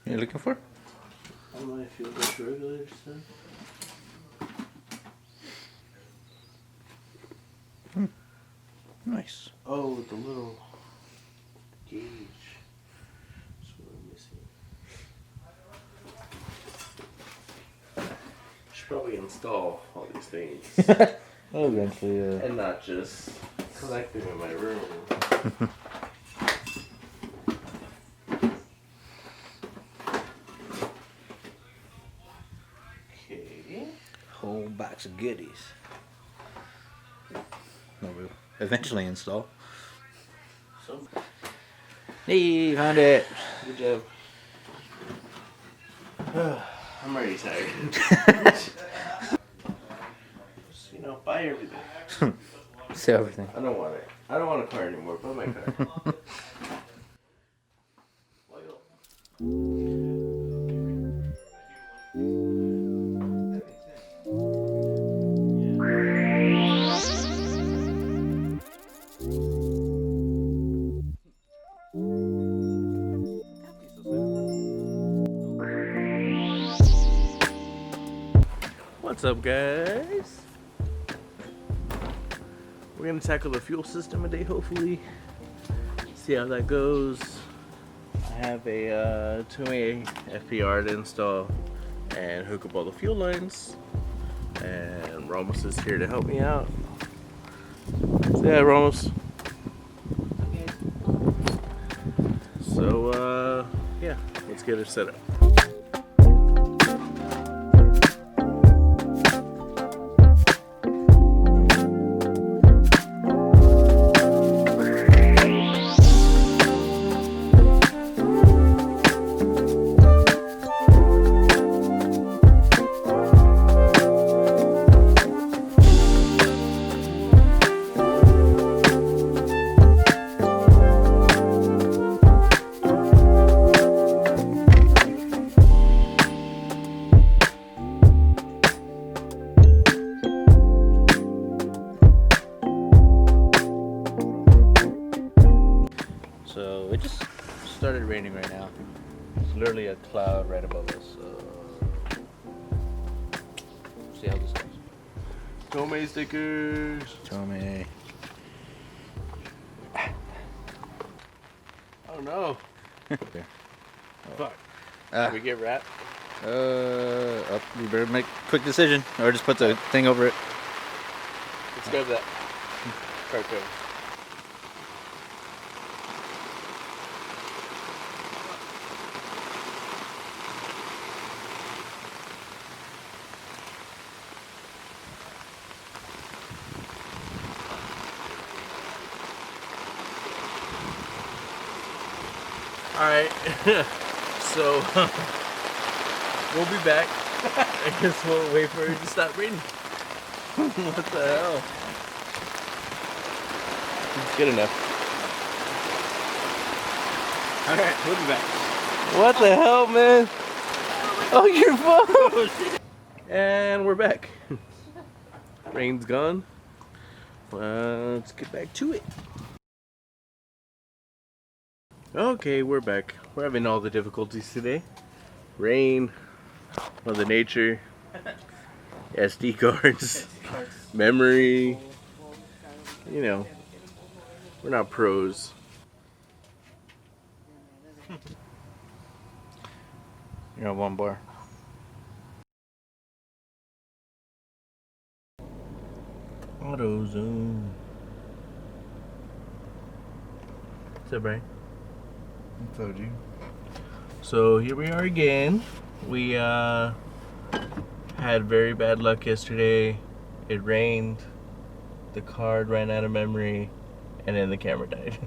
you looking for? On my fuel pressure regulator stuff. Nice. Oh, the little gauge. That's what I'm missing. Should probably install all these things. Oh, eventually, And not just collect them in my room. Okay. whole box of goodies. No, we'll eventually install. So, Hey, found it. good job. I'm already tired. Just, buy everything. Sell everything. I don't want it. I don't want a car anymore. Buy my car. What's up, guys? We're gonna tackle the fuel system today, hopefully. See how that goes. I have a Tomei FPR to install and hook up all the fuel lines. And Ramos is here to help me out. Say hi, Ramos. Okay. So, yeah, let's get her set up. So it just started raining right now. It's literally a cloud right above us. So see how this goes. Tomei stickers. Tomei. Oh no. Okay. Fuck. Ah. Can we get wrapped? You better make a quick decision, or just put the thing over it. Let's grab that. Card cover. Alright, so we'll be back. I guess we'll wait for it to stop raining. What the hell? It's good enough. Alright, we'll be back. What the hell, man? Oh, your phone! And we're back. Rain's gone. Let's get back to it. Okay, we're back. We're having all the difficulties today. Rain, Mother Nature, SD cards, memory. You know, we're not pros. You're on one bar. Auto zoom. What's up, Brian? I told you. So here we are again. We had very bad luck yesterday. It rained, the card ran out of memory, and then the camera died.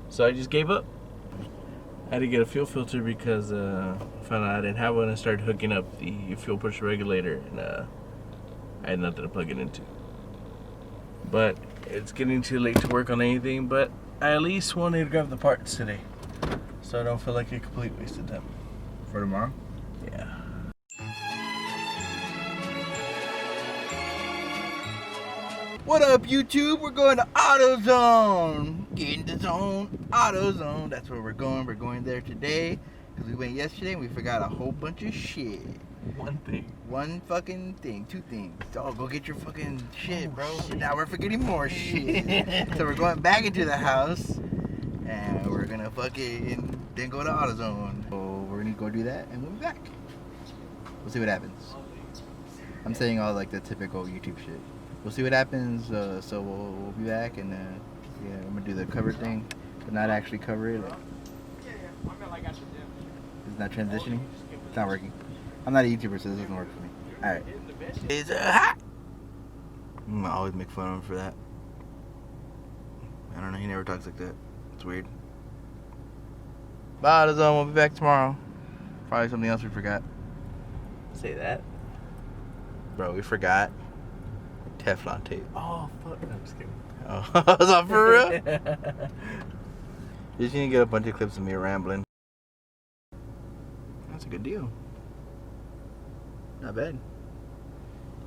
So I just gave up. I had to get a fuel filter because I found out I didn't have one. I started hooking up the fuel pressure regulator, and I had nothing to plug it into. But it's getting too late to work on anything, but I at least wanted to grab the parts today, so I don't feel like a complete waste of time. For tomorrow? Yeah. What up, YouTube? We're going to AutoZone. Get in the zone, AutoZone. That's where we're going. We're going there today Because we went yesterday and we forgot a whole bunch of shit. One thing. One fucking thing, two things. Oh, go get your fucking shit, bro. Shit. Now we're forgetting more shit. So we're going back into the house and we're gonna fucking then go to AutoZone. So we're gonna go do that and we'll be back. We'll see what happens. I'm saying all like the typical YouTube shit. We'll see what happens. So we'll be back and yeah, I'm gonna do the cover thing, but not actually cover it. It's not transitioning. It's not working. I'm not a YouTuber, so this doesn't work for me. Alright. It's hot! I'm gonna always make fun of him for that. I don't know, he never talks like that. It's weird. Bye, AutoZone. We'll be back tomorrow. Probably something else we forgot. Say that. Bro, we forgot Teflon tape. Oh, fuck. No, I'm just kidding. Oh, was that for real? You just need to get a bunch of clips of me rambling. That's a good deal. Not bad.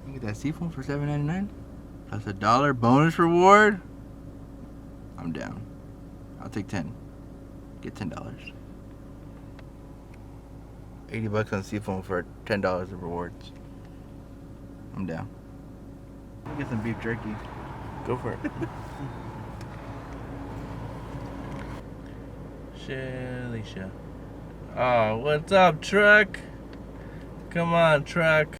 You get that seafoam for $7.99? Plus $1 bonus reward? I'm down. I'll take 10. Get $10. $80 on seafoam for $10 of rewards. I'm down. I'll get some beef jerky. Go for it. Alicia. Oh, what's up, truck? Come on, truck.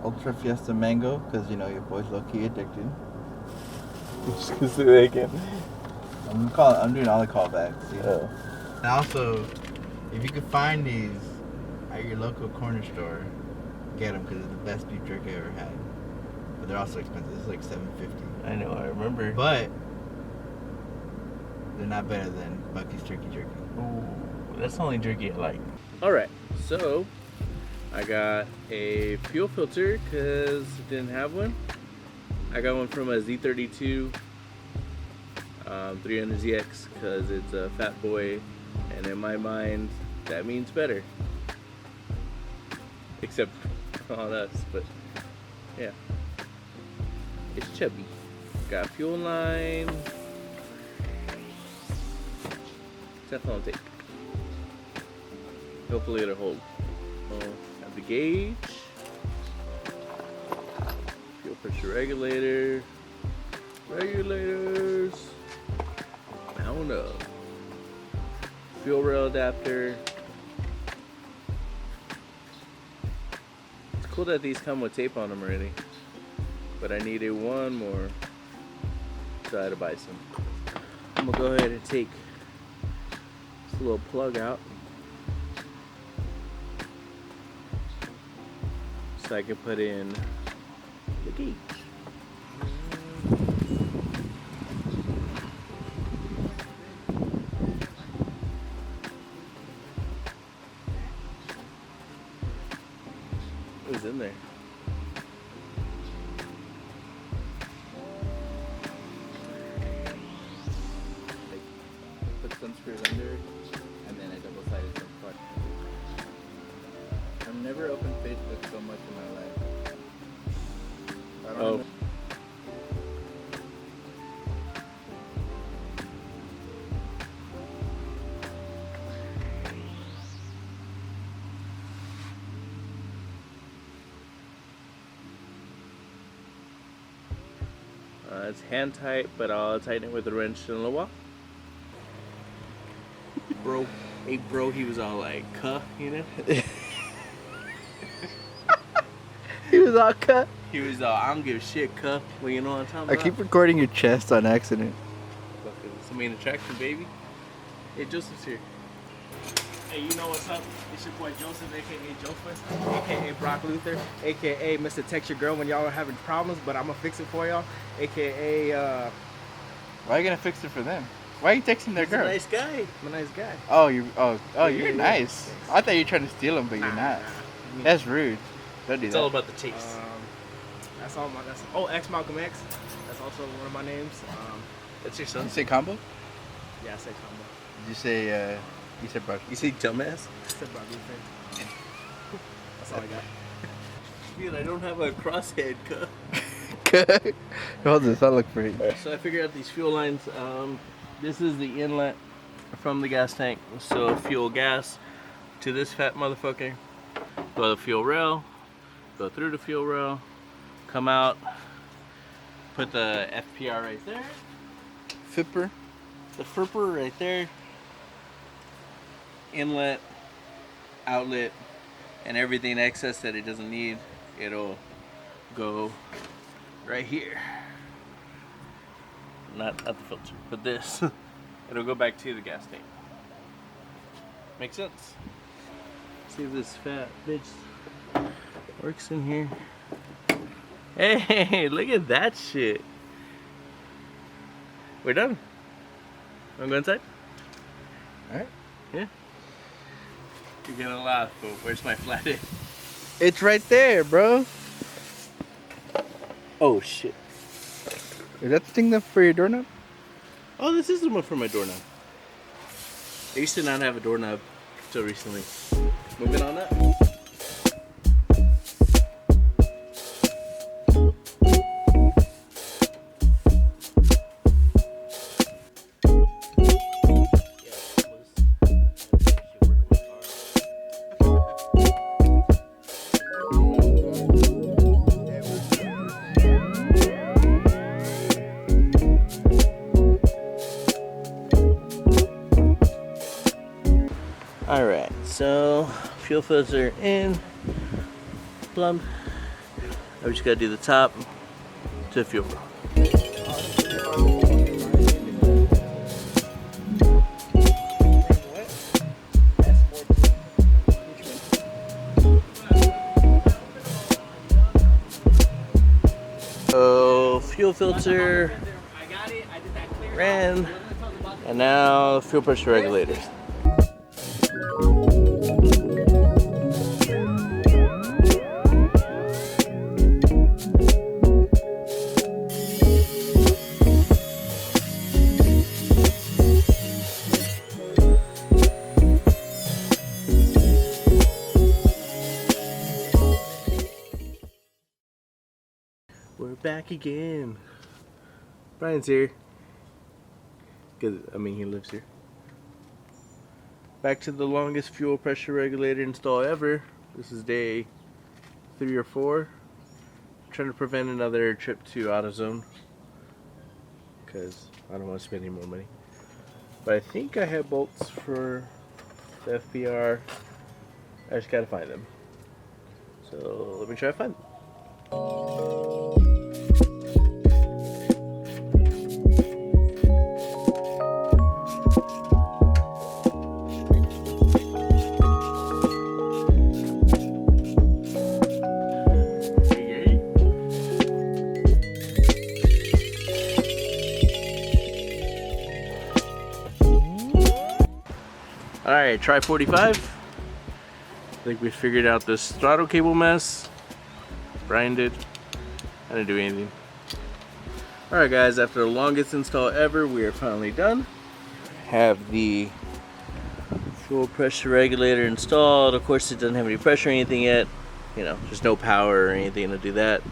Ultra Fiesta Mango, because you know your boy's low-key addicted. Just gonna say that again. I'm doing all the callbacks. You know? Oh. And also, if you could find these at your local corner store, get them because it's the best beef jerky I ever had. But they're also expensive. This is like $7.50. I know, I remember. But they're not better than Bucky's Turkey Jerky. Ooh, that's the only jerky I like. Alright, so I got a fuel filter because I didn't have one. I got one from a Z32 300ZX because it's a fat boy, and in my mind that means better. Except on us, but yeah. It's chubby. Got fuel line. Teflon tape. Hopefully it'll hold. Have the gauge. Fuel pressure regulator. Regulators. Mount up. Fuel rail adapter. It's cool that these come with tape on them already. But I needed one more, so I had to buy some. I'm gonna go ahead and take this little plug out so I can put in the gauge. What's in there? Some screws under, and then a double-sided some front. I've never opened Facebook so much in my life. I don't know. It's hand tight, but I'll tighten it with a wrench in a little while. Bro, hey bro, he was all like, cuh, you know? He was all cut. He was all, I don't give a shit, cuh. Well, you know what I'm talking I about? keep recording your chest on accident. Fucking somebody in attraction, baby. Hey, Joseph's here. Hey, you know what's up? It's your boy Joseph, aka Jophus, aka Brock Luther, aka Mr. Text Your Girl when y'all are having problems, but I'm gonna fix it for y'all, aka Why are you gonna fix it for them? Why are you texting their He's a girl? nice guy. I'm a nice guy. Oh, you're nice. I thought you were trying to steal them, but you're not. That's rude. Don't do It's that. all about the taste. That's all my. X Malcolm X. That's also one of my names. That's your Did son? you say combo? Yeah, I said combo. Did you say you said Brock? You say dumbass? I said Brock Luther. That's all I got. Dude, I don't have a crosshead cup. Hold this, I'll look for it. So I figured out these fuel lines. This is the inlet from the gas tank. So fuel gas to this fat motherfucker. Go to the fuel rail. Go through the fuel rail. Come out. Put the FPR right there. Fipper. The FPR right there. Inlet, outlet, and everything excess that it doesn't need, it'll go right here. Not the filter, but this. It'll go back to the gas tank. Makes sense. See if this fat bitch works in here. Hey, look at that shit. We're done. Wanna go inside? Alright. Yeah. You're gonna laugh, but where's my flathead? It's right there, bro. Oh shit. Is that the thing that for your doorknob? Oh, this is the one for my doorknob. I used to not have a doorknob until recently. Moving on up. Alright, so fuel filter in, plumb. I just gotta do the top to the fuel rail. So fuel filter ran, and now fuel pressure regulators. We're back again. Brian's here. Cause I mean he lives here. Back to the longest fuel pressure regulator install ever. This is day 3 or 4. I'm trying to prevent another trip to AutoZone because I don't want to spend any more money. But I think I have bolts for the FPR. I just gotta find them. So let me try to find them. Alright, try 45. I think we figured out this throttle cable mess. Brian did. I didn't do anything. Alright guys, after the longest install ever, we are finally done. Have the fuel pressure regulator installed. Of course it doesn't have any pressure or anything yet. You know, there's no power or anything to do that.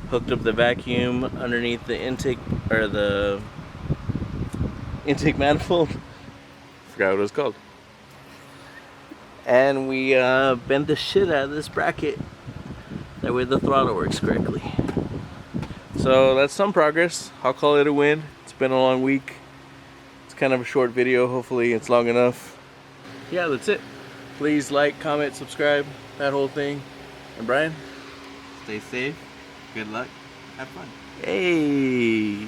Hooked up the vacuum underneath the intake, or the intake manifold. Forgot what it was called. And we bent the shit out of this bracket. That way the throttle works correctly. So that's some progress. I'll call it a win. It's been a long week. It's kind of a short video. Hopefully it's long enough. Yeah, that's it. Please like, comment, subscribe, that whole thing. And Brian? Stay safe. Good luck. Have fun. Hey!